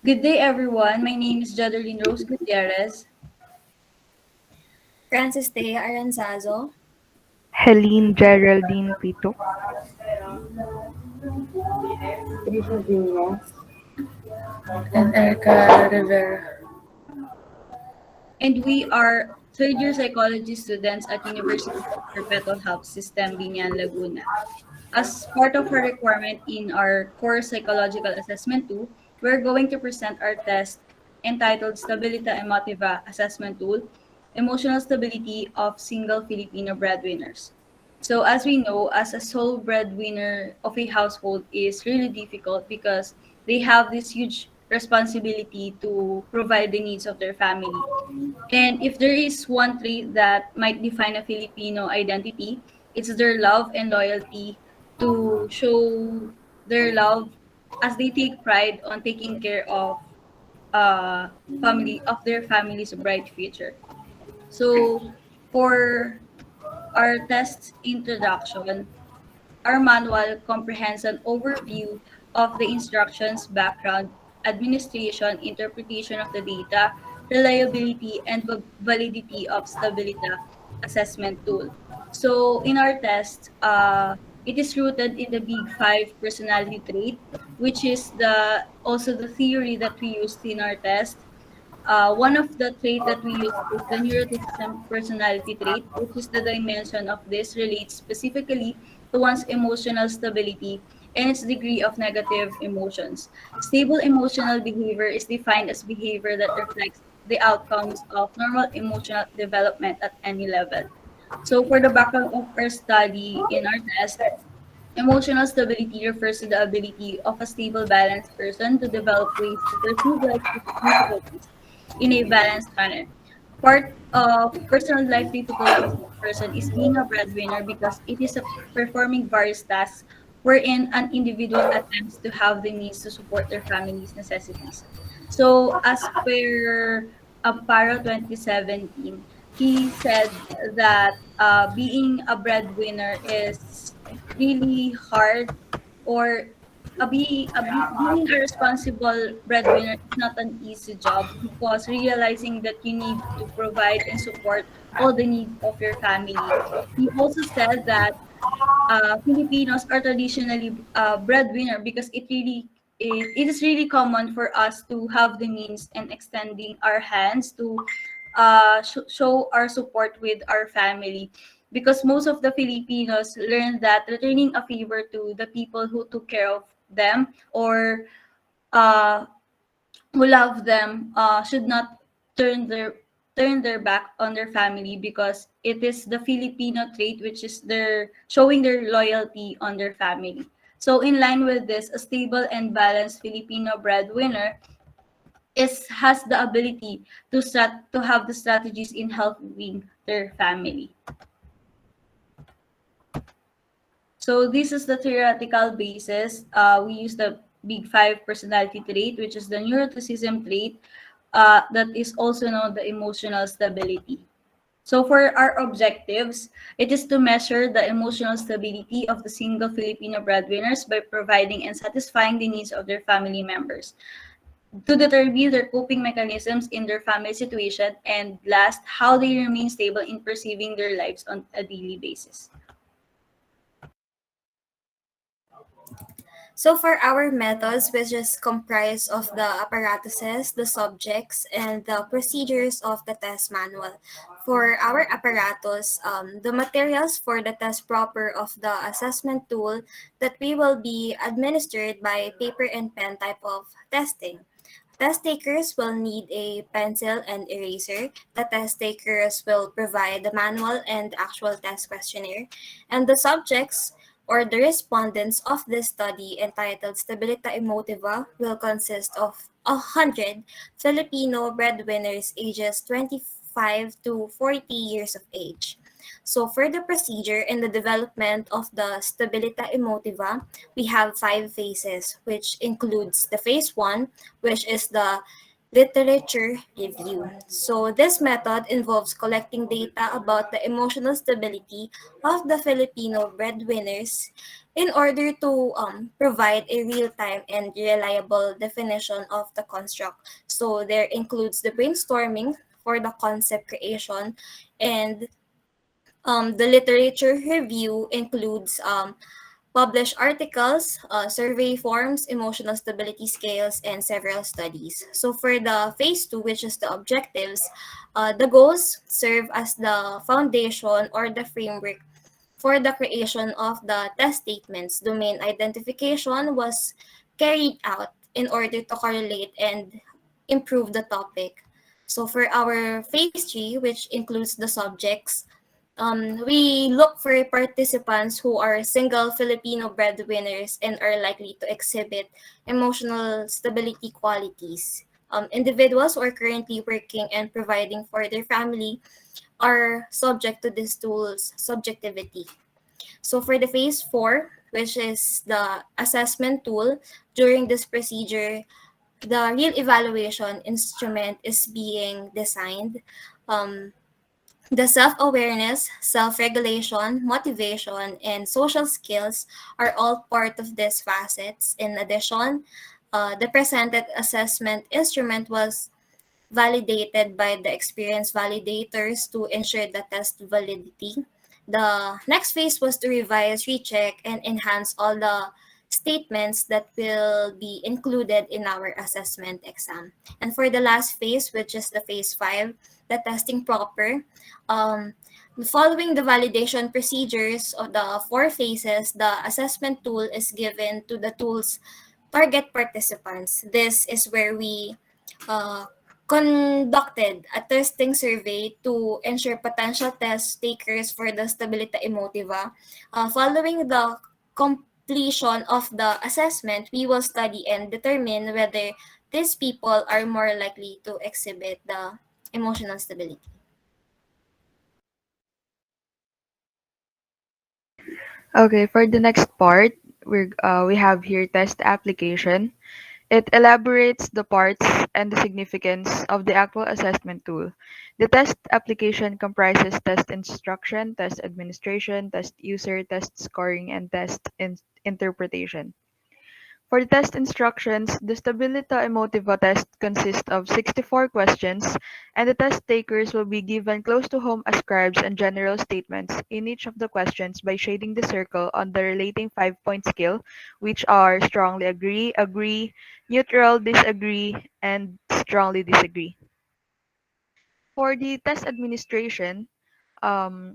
Good day, everyone. My name is Jadeline Rose Gutierrez. Francis Thea Aranzazo. Helene Geraldine Pito. Trisha Diaz. and Erica Rivera. And we are third-year psychology students at University of Perpetual Health System, Binyan, Laguna. As part of our requirement in our core psychological assessment tool, we're going to present our test entitled Stabilita Emotiva Assessment Tool, Emotional Stability of Single Filipino Breadwinners. So as we know, as a sole breadwinner of a household is really difficult because they have this huge responsibility to provide the needs of their family. And if there is one trait that might define a Filipino identity, it's their love and loyalty to show their love as they take pride on taking care of family of their family's bright future. So for our test introduction, our manual comprehends an overview of the instructions, background, administration, interpretation of the data, reliability, and validity of Stabilita assessment tool. So in our test, it is rooted in the Big Five personality trait, which is the also the theory that we used in our test. One of the trait that we use is the neuroticism personality trait, which is the dimension of this relates specifically to one's emotional stability and its degree of negative emotions. Stable emotional behavior is defined as behavior that reflects the outcomes of normal emotional development at any level. So for the background of our study in our test, emotional stability refers to the ability of a stable, balanced person to develop ways to perceive life difficulties in a balanced manner. Part of personal life difficulties of a person is being a breadwinner because it is a performing various tasks wherein an individual attempts to have the means to support their family's necessities. So as per Amparo 2017, he said that being a breadwinner is really hard, or being a responsible breadwinner is not an easy job because realizing that you need to provide and support all the needs of your family. He also said that Filipinos are traditionally breadwinner because it is really common for us to have the means and extending our hands to show our support with our family, because most of the Filipinos learn that returning a favor to the people who took care of them or uh, who love them should not turn their back on their family, because it is the Filipino trait which is their showing their loyalty on their family. So in line with this, a stable and balanced Filipino breadwinner is has the ability to have the strategies in helping their family. So this is the theoretical basis. We use the Big Five personality trait, which is the neuroticism trait, that is also known the emotional stability. So for our objectives, it is to measure the emotional stability of the single Filipino breadwinners by providing and satisfying the needs of their family members, to determine their coping mechanisms in their family situation, and last, how they remain stable in perceiving their lives on a daily basis. So for our methods, which is comprised of the apparatuses, the subjects, and the procedures of the test manual. For our apparatus, the materials for the test proper of the assessment tool that we will be administered by paper and pen type of testing. Test takers will need a pencil and eraser. The test takers will provide the manual and actual test questionnaire. And the subjects or the respondents of this study entitled Stabilita Emotiva will consist of 100 Filipino breadwinners ages 25 to 40 years of age. So for the procedure and the development of the Stabilita Emotiva, we have five phases, which includes the phase one, which is the literature review. So this method involves collecting data about the emotional stability of the Filipino breadwinners in order to provide a real-time and reliable definition of the construct. So there includes the brainstorming for the concept creation, and the literature review includes published articles, survey forms, emotional stability scales, and several studies. So for the phase two, which is the objectives, the goals serve as the foundation or the framework for the creation of the test statements. Domain identification was carried out in order to correlate and improve the topic. So for our phase three, which includes the subjects, we look for participants who are single Filipino breadwinners and are likely to exhibit emotional stability qualities. Individuals who are currently working and providing for their family are subject to this tool's subjectivity. So for the phase four, which is the assessment tool, during this procedure, the real evaluation instrument is being designed. Um, the self-awareness, self-regulation, motivation, and social skills are all part of these facets. In addition, the presented assessment instrument was validated by the experienced validators to ensure the test validity. The next phase was to revise, recheck, and enhance all the statements that will be included in our assessment exam. And for the last phase, which is the phase five, the testing proper, um, following the validation procedures of the four phases, the assessment tool is given to the tool's target participants. This is where we uh, conducted a testing survey to ensure potential test takers for the Stabilita Emotiva. Following the completion of the assessment, we will study and determine whether these people are more likely to exhibit the emotional stability. Okay, for the next part, we have here test application. It elaborates the parts and the significance of the actual assessment tool. The test application comprises test instruction, test administration, test user, test scoring, and interpretation. For the test instructions, the Stabilita Emotiva test consists of 64 questions, and the test takers will be given close-to-home ascribes and general statements in each of the questions by shading the circle on the relating 5-point scale, which are strongly agree, agree, neutral, disagree, and strongly disagree. For the test administration, um,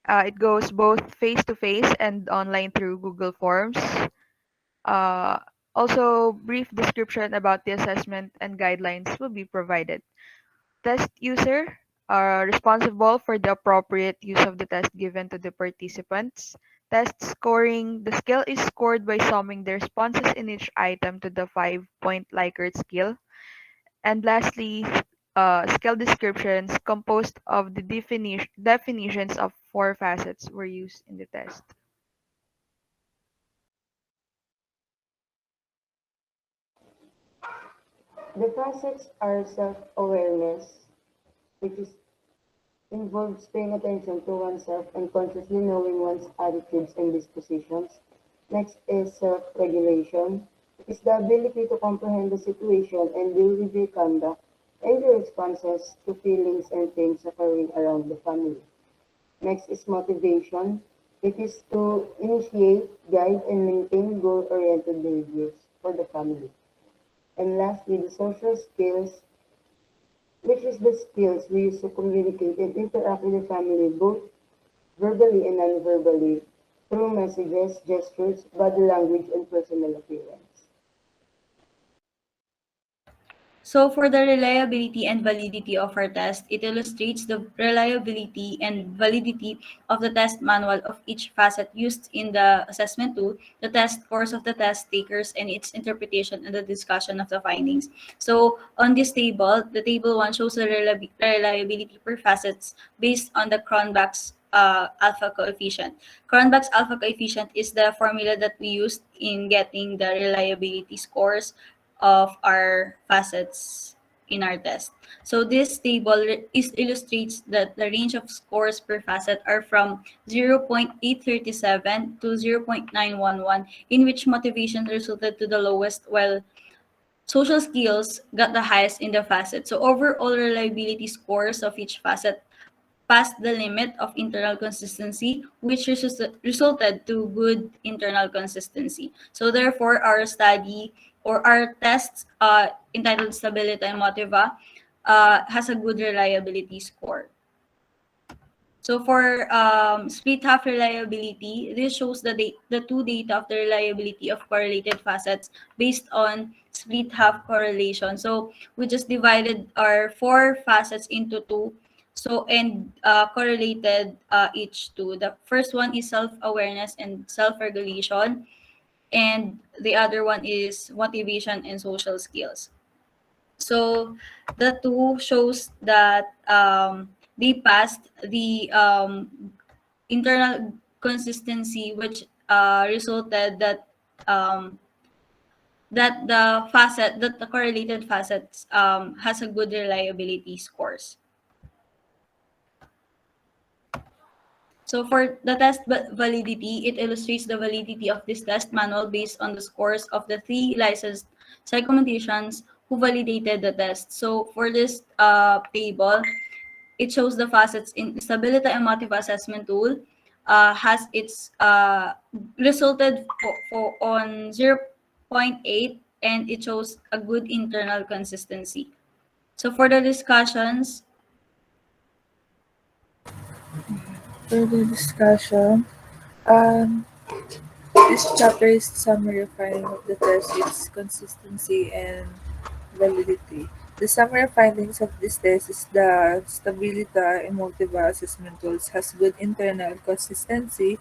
it goes both face-to-face and online through Google Forms. Uh, Also, brief description about the assessment and guidelines will be provided. Test user are responsible for the appropriate use of the test given to the participants. Test scoring, the scale is scored by summing the responses in each item to the 5-point Likert scale. And lastly, scale descriptions composed of the definitions of 4 facets were used in the test. The facets are self-awareness, which is involves paying attention to oneself and consciously knowing one's attitudes and dispositions. Next is self-regulation. It is the ability to comprehend the situation and deal with your conduct and your responses to feelings and things occurring around the family. Next is motivation. It is to initiate, guide, and maintain goal-oriented behaviors for the family. And lastly, the social skills, which is the skills we use to communicate and interact with the family both verbally and non-verbally through messages, gestures, body language, and personal appearance. So for the reliability and validity of our test, it illustrates the reliability and validity of the test manual of each facet used in the assessment tool, the test scores of the test takers, and its interpretation and the discussion of the findings. So on this table, the table 1 shows the reliability per facets based on the Cronbach's alpha coefficient. Cronbach's alpha coefficient is the formula that we used in getting the reliability scores of our facets in our test. So this table illustrates that the range of scores per facet are from 0.837 to 0.911, in which motivation resulted to the lowest, while social skills got the highest in the facet. So overall reliability scores of each facet passed the limit of internal consistency, which resulted to good internal consistency. So therefore, our study or our tests entitled Stabilita Emotiva has a good reliability score. So for split half reliability, this shows the two data of the reliability of correlated facets based on split half correlation. So we just divided our four facets into two. So and correlated each two. The first one is self-awareness and self-regulation, and the other one is motivation and social skills. So the two shows that they passed the internal consistency, which resulted that the correlated facets has a good reliability scores. So for the test validity, it illustrates the validity of this test manual based on the scores of the three licensed psychometricians who validated the test. So for this table, it shows the facets in Stabilita Emotiva Assessment Tool has its resulted on 0.8, and it shows a good internal consistency. So for the discussions, Further discussion. Um, this chapter is summary finding of the test, its consistency and validity. The summary findings of this test is the Stabilita Emotiva Assessment Tools has good internal consistency,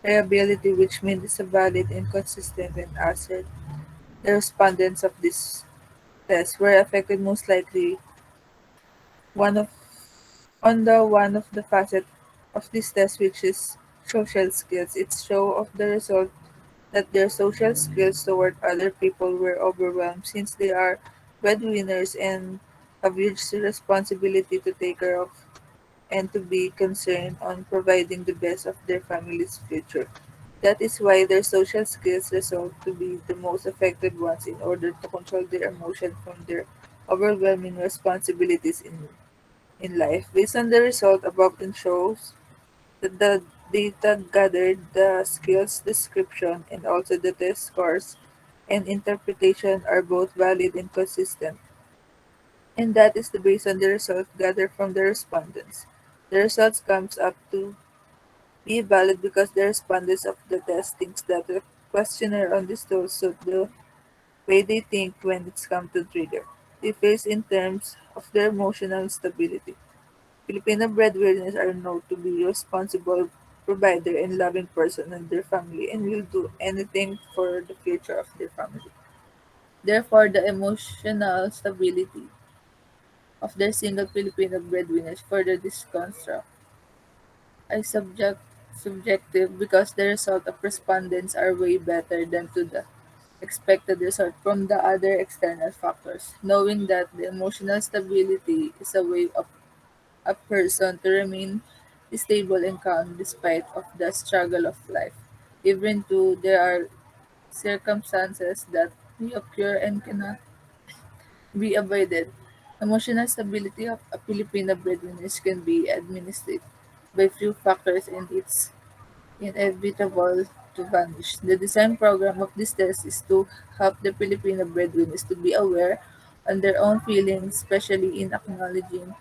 reliability, which means it's a valid and consistent and assert. The respondents of this test were affected most likely one of one of the facet of this test, which is social skills. It show of the result that their social skills toward other people were overwhelmed since they are breadwinners and have huge responsibility to take care of and to be concerned on providing the best of their family's future. That is why their social skills result to be the most affected ones in order to control their emotion from their overwhelming responsibilities in life. Based on the result above and shows that the data gathered, the skills description, and also the test scores and interpretation are both valid and consistent. And that is the based on the results gathered from the respondents. The results comes up to be valid because the respondents of the test thinks that the questionnaire on this tool suit the way they think when it's come to trigger. They face in terms of their emotional stability. Filipino breadwinners are known to be responsible provider and loving person in their family and will do anything for the future of their family. Therefore, the emotional stability of their single Filipino breadwinners further disconstruct is subjective because the result of respondents are way better than to the expected result from the other external factors. Knowing that the emotional stability is a way of a person to remain stable and calm despite of the struggle of life, even though there are circumstances that may occur and cannot be avoided. Emotional stability of a Filipino breadwinner can be administered by few factors and it's inevitable to vanish. The design program of this test is to help the Filipino breadwinners to be aware on their own feelings, especially in acknowledging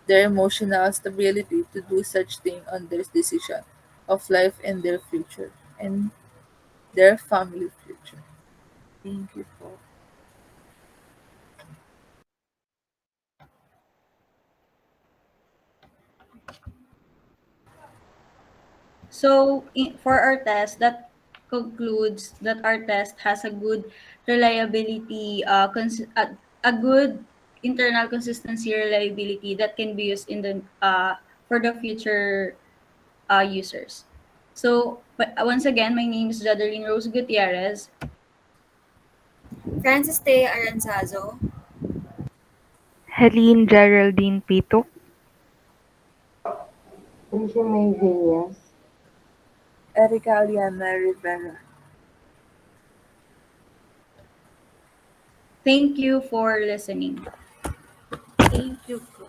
their emotional stability to do such thing on their decision of life and their future and their family future. Thank you po. for our test, that concludes that our test has a good reliability, a good internal consistency reliability that can be used in the for the future users. So, but once again, my name is Jadeline Rose Gutierrez. Francis T. Aranzazo, Helene Geraldine Pituk, Tricia May Villas, Erica Aliana Rivera. Thank you for listening. thank you po.